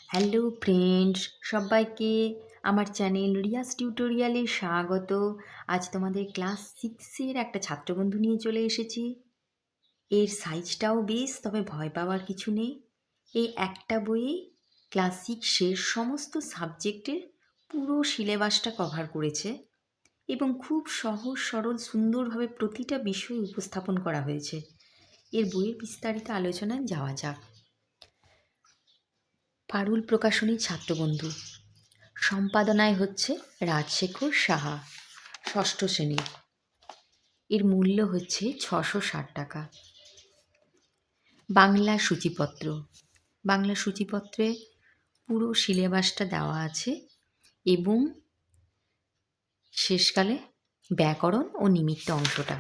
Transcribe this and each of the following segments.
Hello friends, সবাইকে আমার channel Riya's টিউটোরিয়ালে স্বাগত। আজ তোমাদের ক্লাস 6-এর একটা ছাত্রবন্ধু নিয়ে চলে এসেছি। এর সাইজটাও বেশ, তবে ভয় পাওয়ার কিছু নেই। এই একটা বইয়ে ক্লাস 6-এর সমস্ত সাবজেক্টের পুরো সিলেবাসটা কভার করেছে এবং খুব সহজ সরল সুন্দরভাবে প্রতিটা বিষয় উপস্থাপন করা হয়েছে। এর বইয়ের বিস্তারিত আলোচনায় যাওয়া যাক। পারুল প্রকাশনী ছাত্রবন্ধু, সম্পাদনায় হচ্ছে রাজশেখর সাহা, ষষ্ঠ শ্রেণীর। এর মূল্য হচ্ছে 660 টাকা। বাংলা সূচিপত্র, বাংলা সূচিপত্রে পুরো সিলেবাসটা দেওয়া আছে এবং শেষকালে ব্যাকরণ ও নিমিত্ত অংশটা।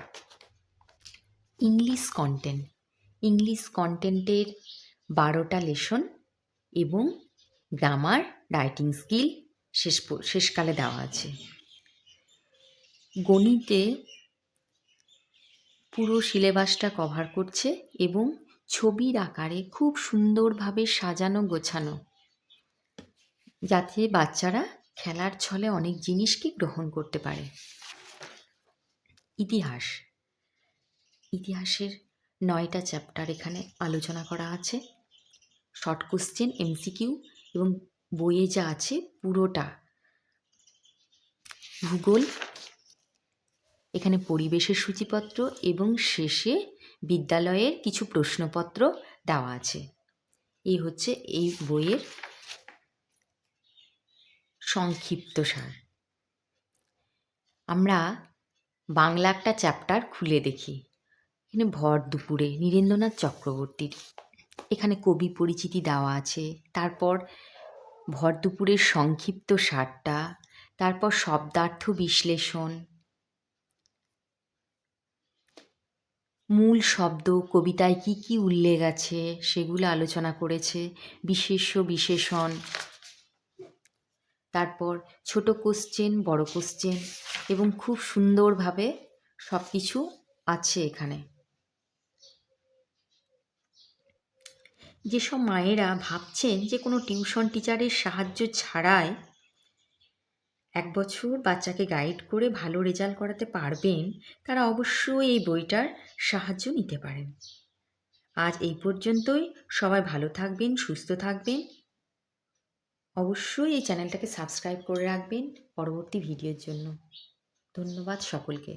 ইংলিশ কন্টেন্ট, ইংলিশ কন্টেন্টের 12টা লেসন এবং গ্রামার, রাইটিং স্কিল শেষকালে দেওয়া আছে। গণিতে পুরো সিলেবাসটা কভার করছে এবং ছবির আকারে খুব সুন্দরভাবে সাজানো গোছানো, যাতে বাচ্চারা খেলার ছলে অনেক জিনিসকে গ্রহণ করতে পারে। ইতিহাস, ইতিহাসের 9টা চ্যাপ্টার এখানে আলোচনা করা আছে। শর্ট কোশ্চেন, এমসিকিউ এবং বইয়ে যা আছে পুরোটা। ভূগোল, এখানে পরিবেশের সূচিপত্র এবং শেষে বিদ্যালয়ের কিছু প্রশ্নপত্র দেওয়া আছে। এই হচ্ছে এই বইয়ের সংক্ষিপ্ত সার। আমরা বাংলা একটা চ্যাপ্টার খুলে দেখি। এখানে ভর দুপুরে, নীরেন্দ্রনাথ চক্রবর্তীর। এখানে কবি পরিচিতি দেওয়া আছে, তারপর ভর দুপুরের সংক্ষিপ্ত সারটা, তারপর শব্দার্থ বিশ্লেষণ, মূল শব্দ, কবিতায় কি কি উল্লেখ আছে সেগুলো আলোচনা করেছে, বিশেষ্য বিশেষণ, তারপর ছোট কোশ্চেন, বড় কোশ্চেন এবং খুব সুন্দরভাবে সব কিছু আছে এখানে। যেসব মায়েরা ভাবছেন যে কোনো টিউশন টিচারের সাহায্য ছাড়াই 1 বছর বাচ্চাকে গাইড করে ভালো রেজাল্ট করাতে পারবেন, তারা অবশ্যই এই বইটার সাহায্য নিতে পারেন। আজ এই পর্যন্তই। সবাই ভালো থাকবেন, সুস্থ থাকবেন। অবশ্যই এই চ্যানেলটাকে সাবস্ক্রাইব করে রাখবেন পরবর্তী ভিডিওর জন্য। ধন্যবাদ সকলকে।